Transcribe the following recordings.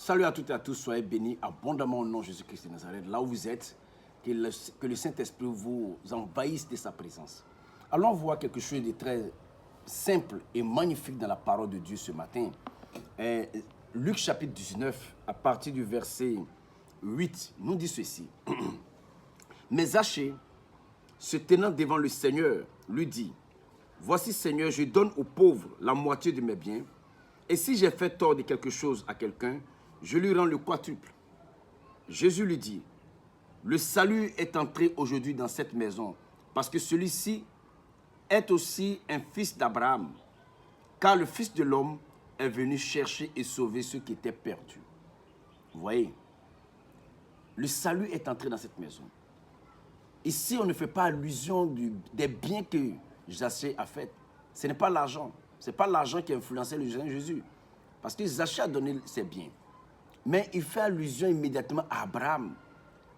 Salut à toutes et à tous, soyez bénis abondamment au nom de Jésus-Christ de Nazareth, là où vous êtes, que le Saint-Esprit vous envahisse de sa présence. Allons voir quelque chose de très simple et magnifique dans la parole de Dieu ce matin. Luc chapitre 19, à partir du verset 8, nous dit ceci. Mais Zachée, se tenant devant le Seigneur, lui dit, « Voici, Seigneur, je donne aux pauvres la moitié de mes biens, et si j'ai fait tort de quelque chose à quelqu'un, je lui rends le quadruple. » Jésus lui dit, « Le salut est entré aujourd'hui dans cette maison, parce que celui-ci est aussi un fils d'Abraham, car le Fils de l'homme est venu chercher et sauver ceux qui étaient perdus. » Vous voyez, le salut est entré dans cette maison. Ici, on ne fait pas allusion des biens que Zachée a fait. Ce n'est pas l'argent. Ce n'est pas l'argent qui a influencé le Seigneur Jésus. Parce que Zachée a donné ses biens. Mais il fait allusion immédiatement à Abraham.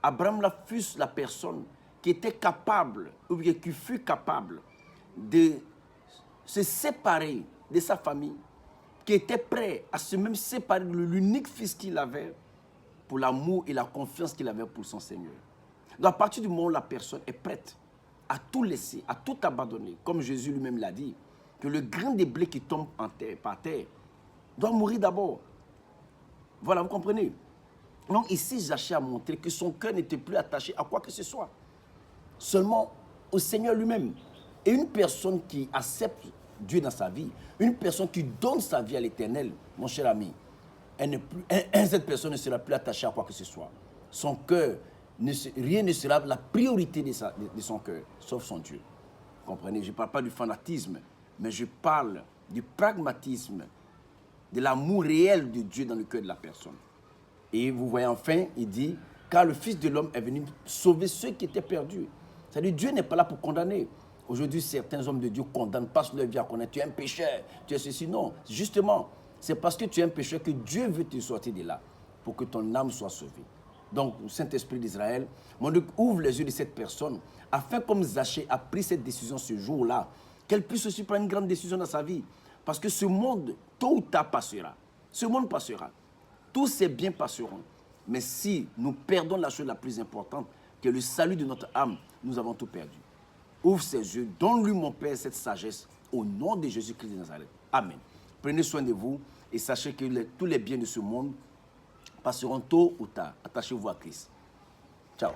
Abraham fut la personne qui était capable, ou bien qui fut capable de se séparer de sa famille, qui était prêt à se même séparer de l'unique fils qu'il avait pour l'amour et la confiance qu'il avait pour son Seigneur. Donc à partir du moment où la personne est prête à tout laisser, à tout abandonner, comme Jésus lui-même l'a dit, que le grain de blé qui tombe par terre doit mourir d'abord. Voilà, vous comprenez? Donc ici, Zachée a montré que son cœur n'était plus attaché à quoi que ce soit, seulement au Seigneur lui-même. Et une personne qui accepte Dieu dans sa vie, une personne qui donne sa vie à l'Éternel, mon cher ami, cette personne ne sera plus attachée à quoi que ce soit. Son cœur, rien ne sera la priorité de son cœur, sauf son Dieu. Vous comprenez? Je ne parle pas du fanatisme, mais je parle du pragmatisme, de l'amour réel de Dieu dans le cœur de la personne. Et vous voyez enfin, il dit, car le Fils de l'homme est venu sauver ceux qui étaient perdus. C'est-à-dire, Dieu n'est pas là pour condamner. Aujourd'hui, certains hommes de Dieu condamnent, passent leur vie à connaître, tu es un pécheur, tu es ceci. Non, justement, c'est parce que tu es un pécheur que Dieu veut te sortir de là, pour que ton âme soit sauvée. Donc, le Saint-Esprit d'Israël, mon Dieu, ouvre les yeux de cette personne, afin comme Zachée a pris cette décision ce jour-là, qu'elle puisse aussi prendre une grande décision dans sa vie. Parce que ce monde, tôt ou tard, passera. Ce monde passera. Tous ces biens passeront. Mais si nous perdons la chose la plus importante, que le salut de notre âme, nous avons tout perdu. Ouvre ses yeux, donne-lui, mon Père, cette sagesse, au nom de Jésus-Christ de Nazareth. Amen. Prenez soin de vous et sachez que tous les biens de ce monde passeront tôt ou tard. Attachez-vous à Christ. Ciao.